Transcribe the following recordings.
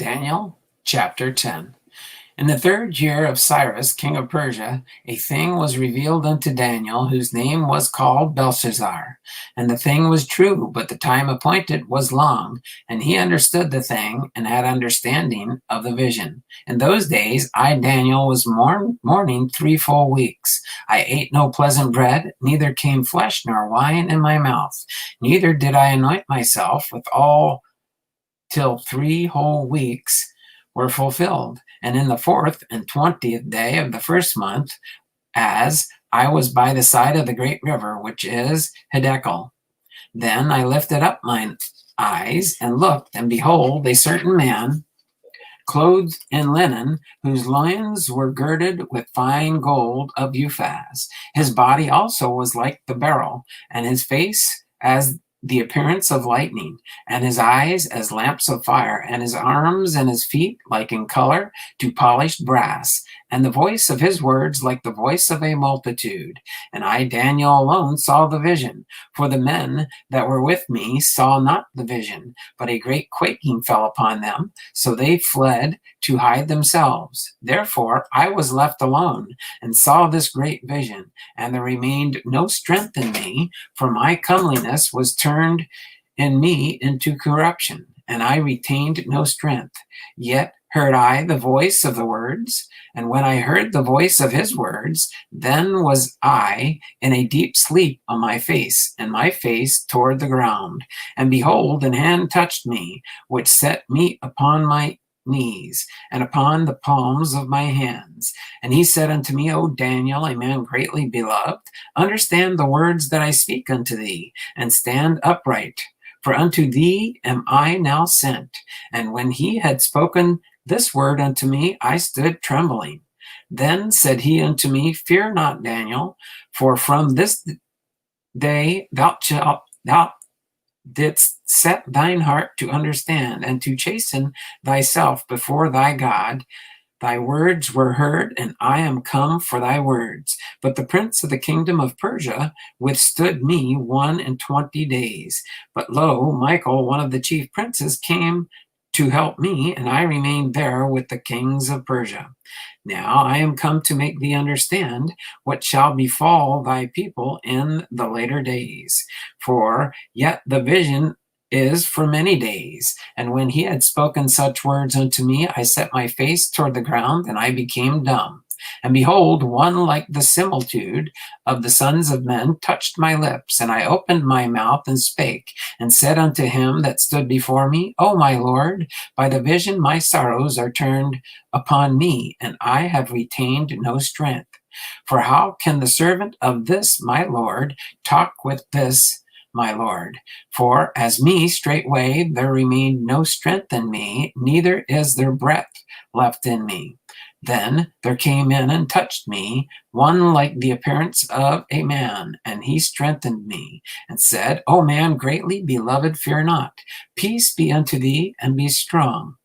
Daniel chapter 10. In the 3rd year of Cyrus, king of Persia, a thing was revealed unto Daniel, whose name was called Belshazzar. And the thing was true, but the time appointed was long. And he understood the thing, and had understanding of the vision. In those days I, Daniel, was mourning 3 full weeks. I ate no pleasant bread, neither came flesh nor wine in my mouth. Neither did I anoint myself with all till 3 whole weeks were fulfilled. And in the 4th and 20th day of the 1st month, as I was by the side of the great river, which is Hiddekel, then I lifted up mine eyes and looked, and behold, a certain man, clothed in linen, whose loins were girded with fine gold of Uphaz. His body also was like the beryl, and his face as the appearance of lightning, and his eyes as lamps of fire, and his arms and his feet like in color to polished brass, and the voice of his words like the voice of a multitude. And I, Daniel, alone saw the vision, for the men that were with me saw not the vision, but a great quaking fell upon them, so they fled to hide themselves. Therefore I was left alone, and saw this great vision, and there remained no strength in me, for my comeliness was turned in me into corruption, and I retained no strength. Yet heard I the voice of the words, and when I heard the voice of his words, then was I in a deep sleep on my face, and my face toward the ground. And behold, an hand touched me, which set me upon my knees, and upon the palms of my hands. And he said unto me, O Daniel, a man greatly beloved, understand the words that I speak unto thee, and stand upright. For unto thee am I now sent. And when he had spoken this word unto me, I stood trembling. Then said he unto me, Fear not, Daniel, for from this day thou didst set thine heart to understand, and to chasten thyself before thy God. Thy words were heard, and I am come for thy words. But the prince of the kingdom of Persia withstood me 21 days. But lo, Michael, one of the chief princes, came to help me, and I remained there with the kings of Persia. Now I am come to make thee understand what shall befall thy people in the later days. For yet the vision is for many days. And when he had spoken such words unto me, I set my face toward the ground, and I became dumb. And behold, one like the similitude of the sons of men touched my lips, and I opened my mouth and spake, and said unto him that stood before me, O my Lord, by the vision my sorrows are turned upon me, and I have retained no strength. For how can the servant of this my Lord talk with this my Lord? For as me straightway there remained no strength in me, neither is there breath left in me. Then there came in and touched me one like the appearance of a man, and he strengthened me, and said, O man greatly beloved, fear not. Peace be unto thee, and be strong.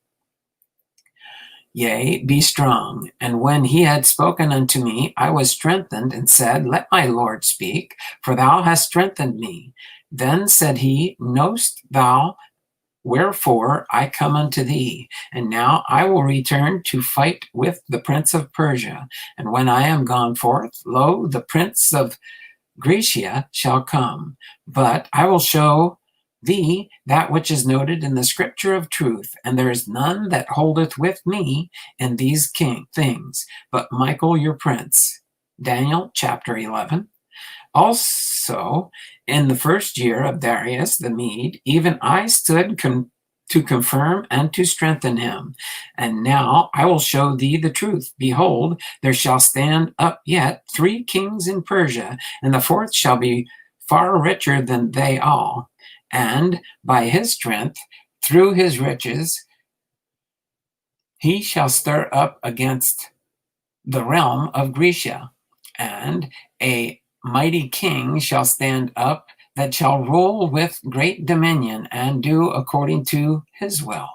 Yea, be strong. And when he had spoken unto me, I was strengthened, and said, Let my Lord speak, for thou hast strengthened me. Then said he, Knowst thou wherefore I come unto thee? And now I will return to fight with the prince of Persia. And when I am gone forth, lo, the prince of Grecia shall come. But I will show thee that which is noted in the scripture of truth, and there is none that holdeth with me in these things, but Michael your prince. Daniel chapter 11. Also, in the 1st year of Darius the Mede, even I stood to confirm and to strengthen him. And now I will show thee the truth. Behold, there shall stand up yet 3 kings in Persia, and the 4th shall be far richer than they all. And by his strength, through his riches, he shall stir up against the realm of Grecia, and a mighty king shall stand up that shall rule with great dominion and do according to his will.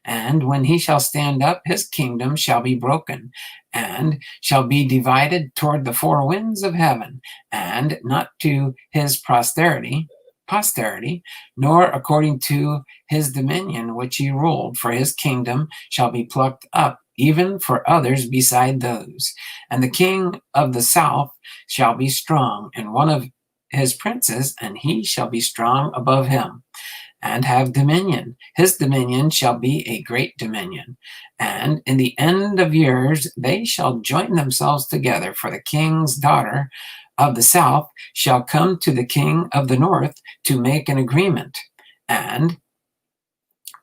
And when he shall stand up, his kingdom shall be broken, and shall be divided toward the 4 winds of heaven, and not to his posterity, posterity, nor according to his dominion which he ruled, for his kingdom shall be plucked up, even for others beside those. And the king of the south shall be strong, and one of his princes, and he shall be strong above him, and have dominion. His dominion shall be a great dominion. And in the end of years they shall join themselves together, for the king's daughter of the south shall come to the king of the north to make an agreement.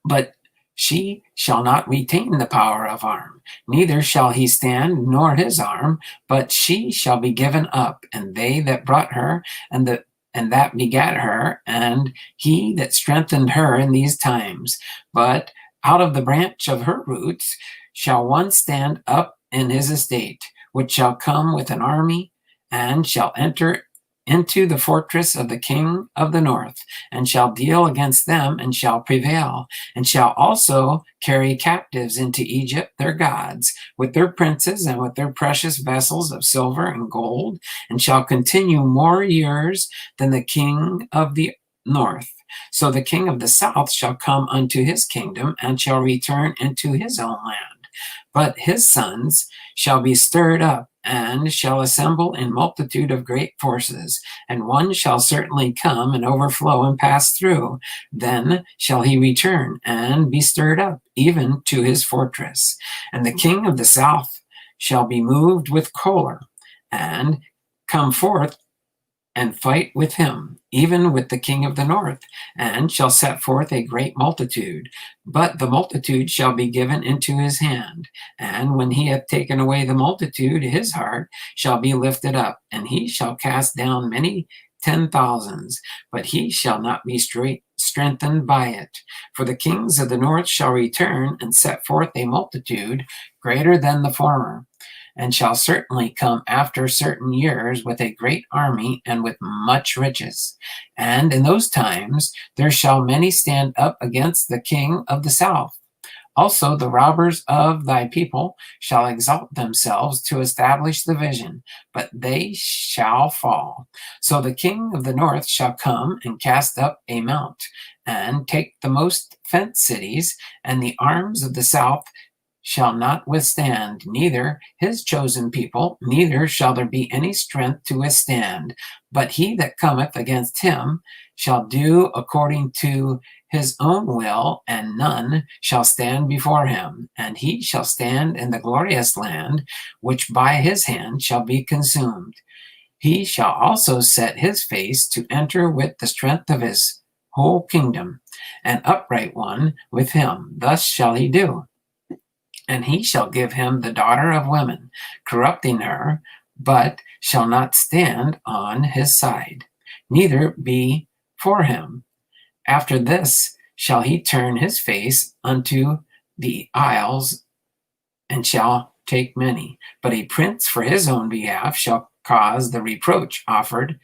But she shall not retain the power of arm, neither shall he stand nor his arm, but she shall be given up, and they that brought her, and that begat her, and he that strengthened her in these times. But out of the branch of her roots shall one stand up in his estate, which shall come with an army, and shall enter into the fortress of the king of the north, and shall deal against them, and shall prevail, and shall also carry captives into Egypt their gods, with their princes and with their precious vessels of silver and gold, and shall continue more years than the king of the north. So the king of the south shall come unto his kingdom, and shall return into his own land. But his sons shall be stirred up, and shall assemble in multitude of great forces, and one shall certainly come and overflow and pass through. Then shall he return and be stirred up, even to his fortress. And the king of the south shall be moved with choler, and come forth and fight with him, even with the king of the north, and shall set forth a great multitude. But the multitude shall be given into his hand. And when he hath taken away the multitude, his heart shall be lifted up, and he shall cast down many 10,000s, but he shall not be strengthened by it. For the kings of the north shall return and set forth a multitude greater than the former, and shall certainly come after certain years with a great army and with much riches. And in those times there shall many stand up against the king of the south. Also the robbers of thy people shall exalt themselves to establish the vision, but they shall fall. So the king of the north shall come and cast up a mount, and take the most fenced cities, and the arms of the south shall not withstand, neither his chosen people, neither shall there be any strength to withstand. But he that cometh against him shall do according to his own will, and none shall stand before him. And he shall stand in the glorious land, which by his hand shall be consumed. He shall also set his face to enter with the strength of his whole kingdom, an upright one with him. Thus shall he do. And he shall give him the daughter of women, corrupting her, but shall not stand on his side, neither be for him. After this shall he turn his face unto the isles, and shall take many. But a prince for his own behalf shall cause the reproach offered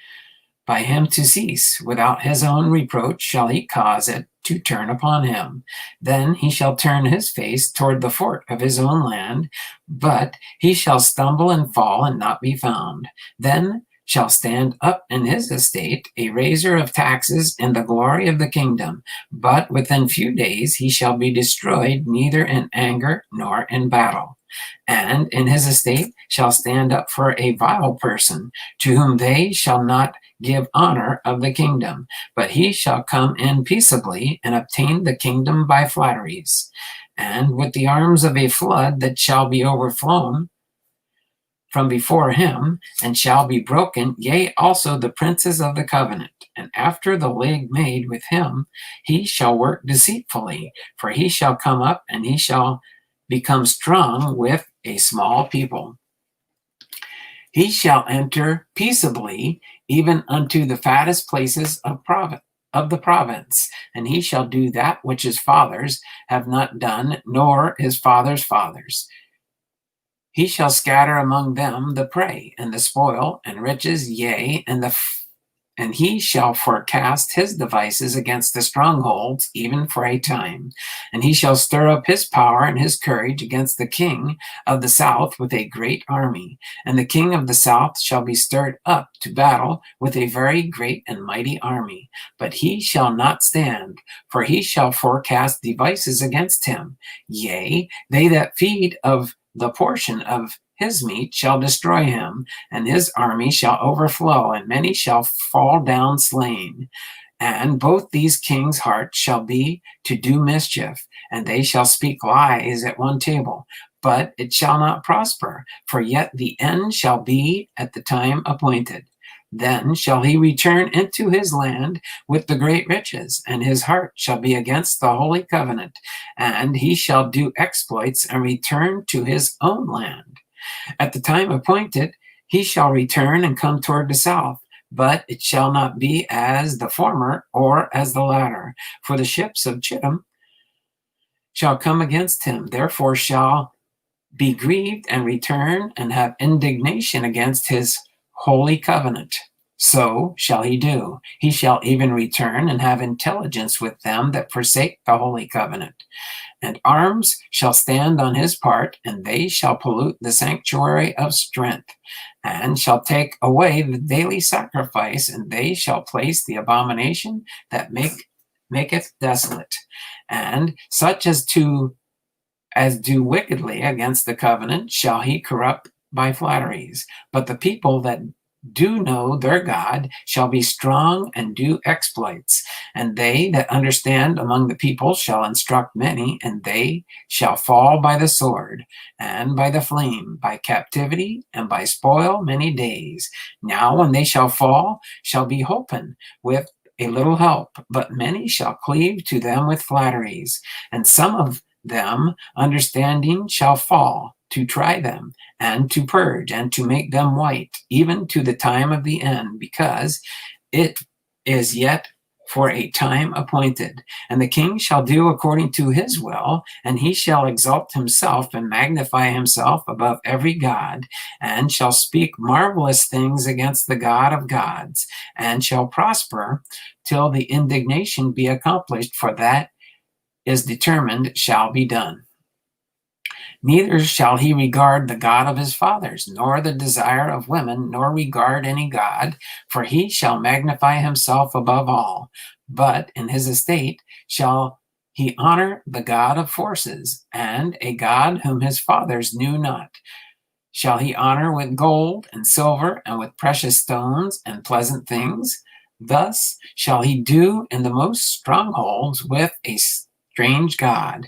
by him to cease. Without his own reproach shall he cause it to turn upon him. Then he shall turn his face toward the fort of his own land, but he shall stumble and fall and not be found. Then shall stand up in his estate a raiser of taxes in the glory of the kingdom, but within few days he shall be destroyed, neither in anger nor in battle. And in his estate shall stand up for a vile person, to whom they shall not give honor of the kingdom, but he shall come in peaceably and obtain the kingdom by flatteries. And with the arms of a flood that shall be overflown from before him, and shall be broken, yea, also the princes of the covenant. And after the league made with him, he shall work deceitfully, for he shall come up, and he shall become strong with a small people. He shall enter peaceably, even unto the fattest places of the province, and he shall do that which his fathers have not done, nor his fathers' fathers. He shall scatter among them the prey, and the spoil, and riches, yea, and the And he shall forecast his devices against the strongholds, even for a time. And he shall stir up his power and his courage against the king of the south with a great army. And the king of the south shall be stirred up to battle with a very great and mighty army. But he shall not stand, for he shall forecast devices against him. Yea, they that feed of the portion of his meat shall destroy him, and his army shall overflow, and many shall fall down slain. And both these kings' hearts shall be to do mischief, and they shall speak lies at one table. But it shall not prosper, for yet the end shall be at the time appointed. Then shall he return into his land with the great riches, and his heart shall be against the holy covenant, and he shall do exploits and return to his own land. At the time appointed, he shall return and come toward the south, but it shall not be as the former or as the latter. For the ships of Chittim shall come against him, therefore shall be grieved and return and have indignation against his holy covenant. So shall he do. He shall even return and have intelligence with them that forsake the holy covenant. And arms shall stand on his part, and they shall pollute the sanctuary of strength, and shall take away the daily sacrifice, and they shall place the abomination that maketh desolate. And such as do wickedly against the covenant shall he corrupt by flatteries. But the people that do know their God shall be strong and do exploits. And they that understand among the people shall instruct many, and they shall fall by the sword, and by the flame, by captivity, and by spoil many days. Now when they shall fall, shall be holpen with a little help, but many shall cleave to them with flatteries. And some of them understanding shall fall, to try them, and to purge, and to make them white, even to the time of the end, because it is yet for a time appointed. And the king shall do according to his will, and he shall exalt himself and magnify himself above every god, and shall speak marvelous things against the God of gods, and shall prosper till the indignation be accomplished, for that is determined shall be done. Neither shall he regard the God of his fathers, nor the desire of women, nor regard any God, for he shall magnify himself above all. But in his estate shall he honor the God of forces, and a God whom his fathers knew not. Shall he honor with gold and silver, and with precious stones and pleasant things? Thus shall he do in the most strongholds with a strange God,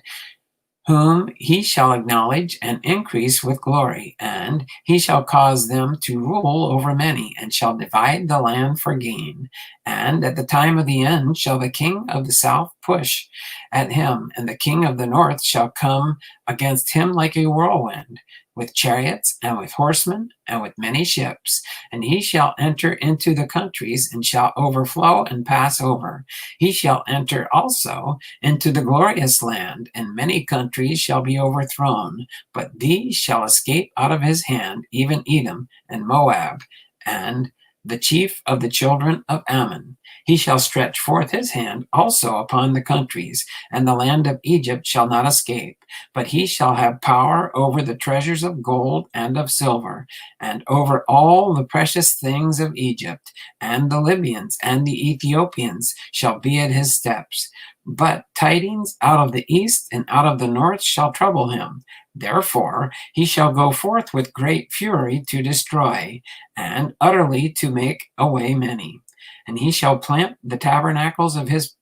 whom he shall acknowledge and increase with glory, and he shall cause them to rule over many, and shall divide the land for gain. And at the time of the end shall the king of the south push at him, and the king of the north shall come against him like a whirlwind, with chariots and with horsemen and with many ships. And he shall enter into the countries and shall overflow and pass over. He shall enter also into the glorious land, and many countries shall be overthrown. But these shall escape out of his hand, even Edom and Moab, and the chief of the children of Ammon. He shall stretch forth his hand also upon the countries, and the land of Egypt shall not escape. But he shall have power over the treasures of gold and of silver, and over all the precious things of Egypt, and the Libyans and the Ethiopians shall be at his steps. But tidings out of the east and out of the north shall trouble him. Therefore he shall go forth with great fury to destroy, and utterly to make away many. And he shall plant the tabernacles of his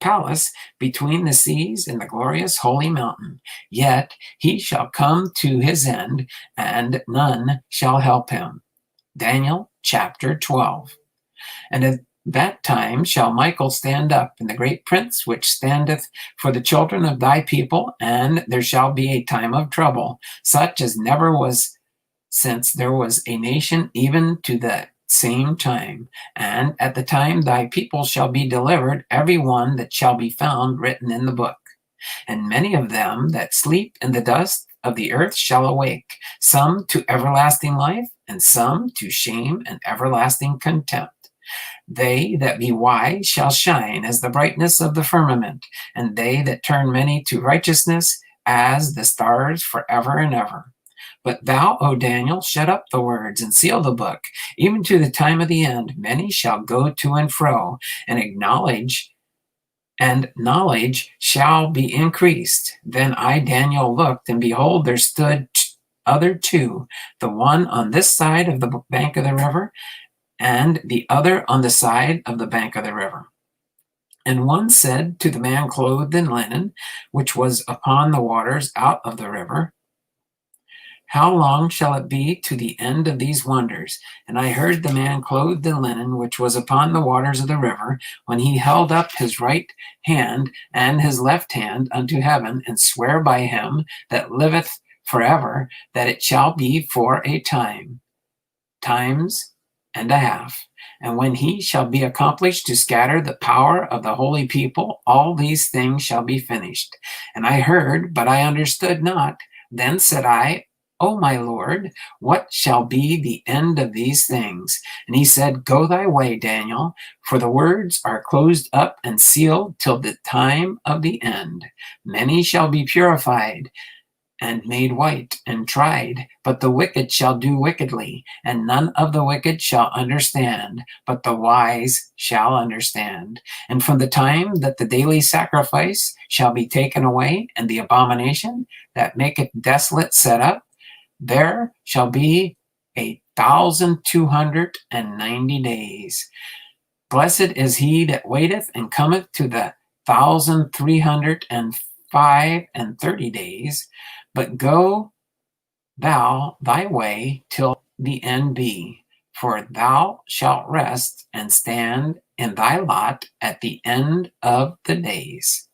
palace between the seas and the glorious holy mountain. Yet he shall come to his end, and none shall help him. Daniel chapter 12. And at that time shall Michael stand up, and the great prince which standeth for the children of thy people, and there shall be a time of trouble, such as never was since there was a nation, even to that same time. And at the time thy people shall be delivered, every one that shall be found written in the book. And many of them that sleep in the dust of the earth shall awake, some to everlasting life, and some to shame and everlasting contempt. They that be wise shall shine as the brightness of the firmament, and they that turn many to righteousness as the stars forever and ever. But thou, O Daniel, shut up the words and seal the book, even to the time of the end. Many shall go to and fro, and knowledge shall be increased. Then I, Daniel, looked, and behold, there stood other two, the one on this side of the bank of the river, and the other on the side of the bank of the river. And one said to the man clothed in linen, which was upon the waters out of the river, How long shall it be to the end of these wonders? And I heard the man clothed in linen, which was upon the waters of the river, when he held up his right hand and his left hand unto heaven, and swear by him that liveth forever, that it shall be for a times and a half. And when he shall be accomplished to scatter the power of the holy people, all these things shall be finished. And I heard, but I understood not. Then said I, O my Lord, what shall be the end of these things? And he said, Go thy way, Daniel, for the words are closed up and sealed till the time of the end. Many shall be purified and made white and tried, but the wicked shall do wickedly, and none of the wicked shall understand, but the wise shall understand. And from the time that the daily sacrifice shall be taken away, and the abomination that maketh desolate set up, there shall be 1,290 days. Blessed is he that waiteth and cometh to the 1,335 days. But go thou thy way till the end be, for thou shalt rest and stand in thy lot at the end of the days.